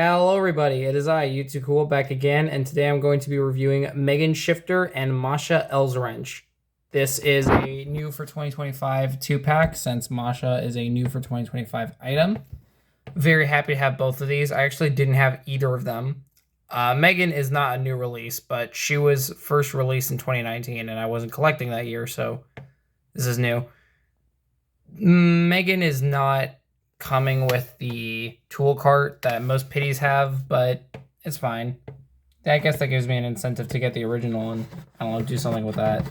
Hello everybody, it is I, You2Cool, back again, and today I'm going to be reviewing Megan Shifter and Masha Ellswrench. This is a new for 2025 2-pack, since Masha is a new for 2025 item. Very happy to have both of these. I actually didn't have either of them. Megan is not a new release, but she was first released in 2019, and I wasn't collecting that year, so this is new. Megan is not coming with the tool cart that most pitties have, but it's fine. I guess that gives me an incentive to get the original and, I don't know, do something with that.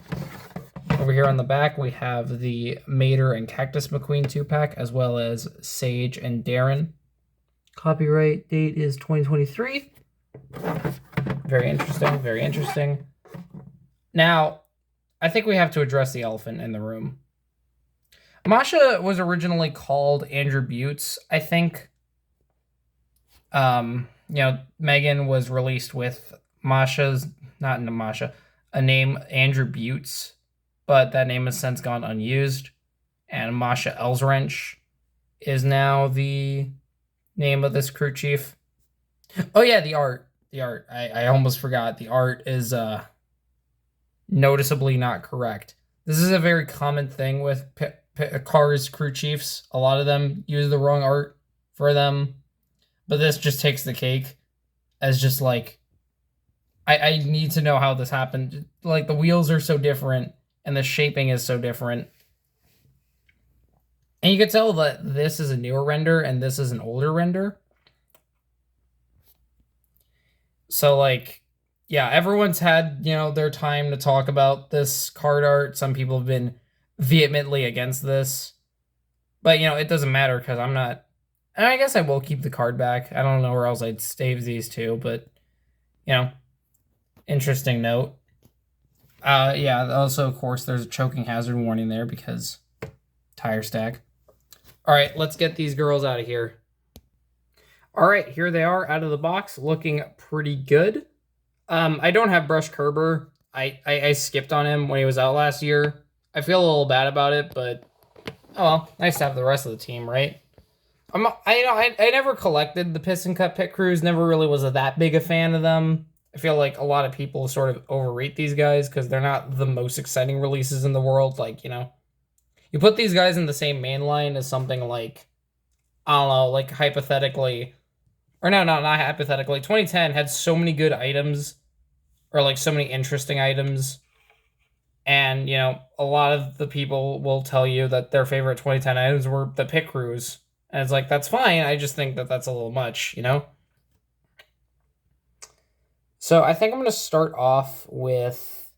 Over here on the back, we have the Mater and Cactus McQueen 2-pack, as well as Sage and Darren. Copyright date is 2023. Very interesting, very interesting. Now, I think we have to address the elephant in the room. Masha was originally called Andrew Butts, I think. Megan was released with a name Andrew Butts, but that name has since gone unused. And Masha Ellswrench is now the name of this crew chief. Oh yeah, the art. I almost forgot. The art is noticeably not correct. This is a very common thing with Cars crew chiefs. A lot of them use the wrong art for them, but this just takes the cake as just like, I need to know how this happened. Like, the wheels are so different and the shaping is so different, and you can tell that this is a newer render and this is an older render. So like, yeah, everyone's had, their time to talk about this card art. Some people have been vehemently against this, but it doesn't matter because I'm not. And I guess I will keep the card back. I don't know where else I'd stave these two, but interesting note. Yeah, also, of course, there's a choking hazard warning there because tire stack. All right, let's get these girls out of here. All right, here they are out of the box, looking pretty good. I don't have Brush Kerber. I skipped on him when he was out last year. I feel a little bad about it, but oh well, nice to have the rest of the team, right? I never collected the Piston Cup pit crews. Never really was that big a fan of them. I feel like a lot of people sort of overrate these guys because they're not the most exciting releases in the world. Like, you put these guys in the same main line as something like, I don't know, like hypothetically, or no, not hypothetically. 2010 had so many good items, or like so many interesting items. And, a lot of the people will tell you that their favorite 2010 items were the pit crews. And it's like, that's fine. I just think that that's a little much, So I think I'm going to start off with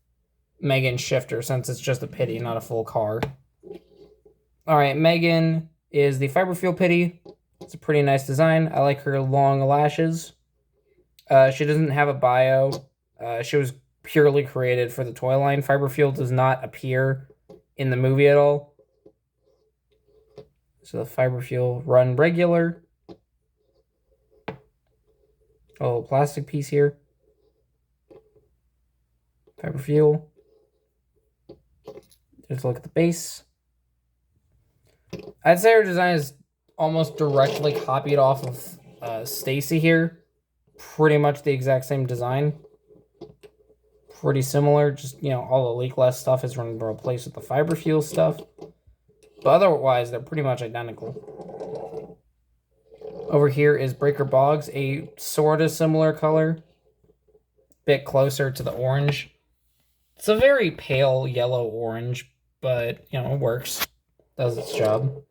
Megan Shifter, since it's just a pity, not a full car. All right, Megan is the Fiberfield pity. It's a pretty nice design. I like her long lashes. She doesn't have a bio. She was purely created for the toy line. Fiberfield does not appear in the movie at all. So the Fiberfield run regular. A little plastic piece here. Fiberfield. Just look at the base. I'd say her design is almost directly copied off of Stacy here. Pretty much the exact same design. Pretty similar, just, all the leak-less stuff is replaced with the Fiberfield stuff. But otherwise, they're pretty much identical. Over here is Breaker Boggs, a sort of similar color. Bit closer to the orange. It's a very pale yellow-orange, but, it works. Does its job.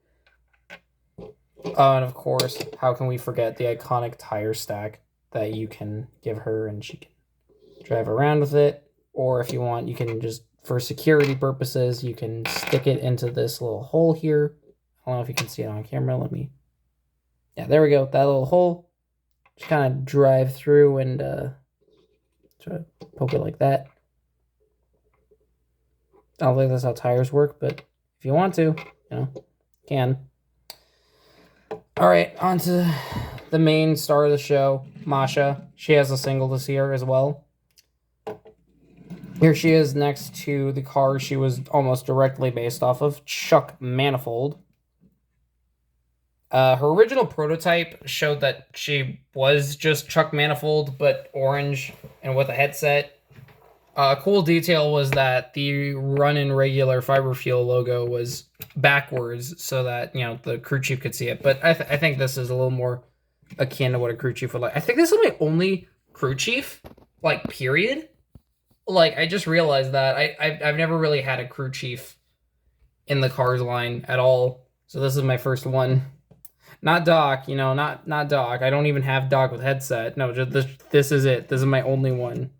Oh, and of course, how can we forget the iconic tire stack that you can give her and she can drive around with it, or if you want, you can just, for security purposes, you can stick it into this little hole here. I don't know if you can see it on camera. Yeah, there we go. That little hole. Just kind of drive through and try to poke it like that. I don't think that's how tires work, but if you want to, can. All right, on to the main star of the show, Masha. She has a single this year as well. Here she is next to the car she was almost directly based off of, Chuck Manifold. Her original prototype showed that she was just Chuck Manifold, but orange and with a headset. Cool detail was that the run-in regular Fiber Fuel logo was backwards so that, you know, the crew chief could see it. But I think this is a little more akin to what a crew chief would like. I think this is my only crew chief, like, period. Like, I just realized that. I've never really had a crew chief in the Cars line at all. So this is my first one. Not Doc, you know, not Doc. I don't even have Doc with headset. No, just this is it. This is my only one.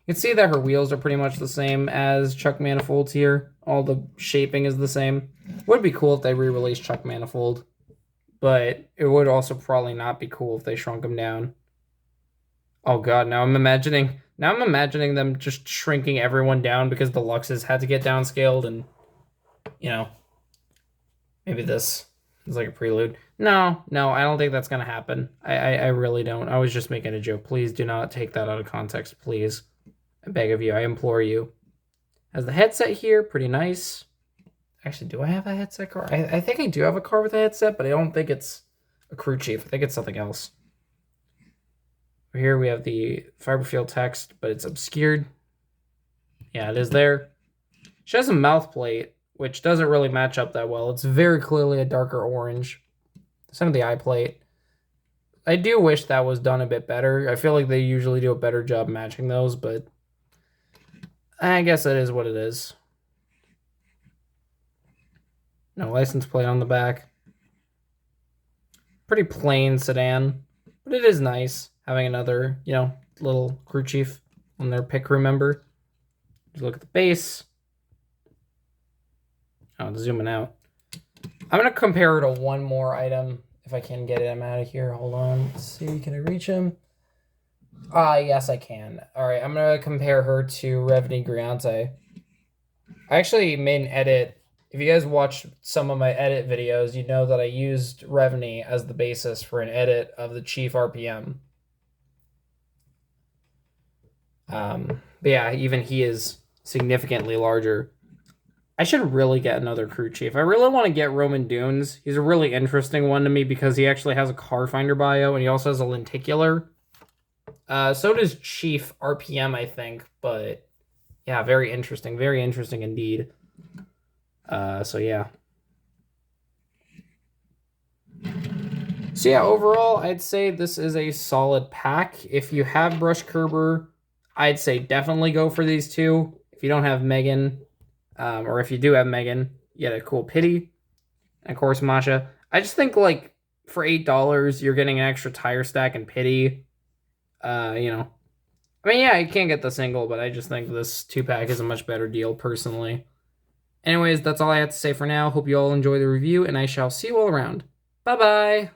You can see that her wheels are pretty much the same as Chuck Manifold's here. All the shaping is the same. Would be cool if they re-released Chuck Manifold, but it would also probably not be cool if they shrunk him down. Oh god, now I'm imagining them just shrinking everyone down because the Luxes had to get downscaled, and, you know, maybe this is like a prelude. No, I don't think that's gonna happen. I really don't. I was just making a joke. Please do not take that out of context, please. I beg of you, I implore you. Has the headset here, pretty nice. Actually, do I have a headset car? I think I do have a car with a headset, but I don't think it's a crew chief. I think it's something else. Here we have the Fiber Fuel text, but it's obscured. Yeah, it is there. She has a mouth plate, which doesn't really match up that well. It's very clearly a darker orange. Some of the eye plate. I do wish that was done a bit better. I feel like they usually do a better job matching those, but I guess it is what it is. No license plate on the back. Pretty plain sedan, but it is nice having another, you know, little crew chief on their pit crew member. Just look at the base. Oh, it's zooming out. I'm going to compare her to one more item if I can get him out of here. Hold on. Let's see. Can I reach him? Yes, I can. All right. I'm going to compare her to Revni Griante. I actually made an edit. If you guys watch some of my edit videos, you know that I used Revni as the basis for an edit of the Chief RPM. But yeah, even he is significantly larger. I should really get another crew chief. I really want to get Roman Dunes. He's a really interesting one to me because he actually has a car finder bio and he also has a lenticular. So does Chief RPM, I think. But yeah, very interesting indeed. So yeah. So yeah, overall, I'd say this is a solid pack. If you have Brush Kerber, I'd say definitely go for these two. If you don't have Megan, or if you do have Megan, you get a cool Pity. And of course, Masha. I just think, like, for $8, you're getting an extra tire stack and Pity. You know. I mean, yeah, you can't get the single, but I just think this 2-pack is a much better deal, personally. Anyways, that's all I have to say for now. Hope you all enjoy the review, and I shall see you all around. Bye-bye!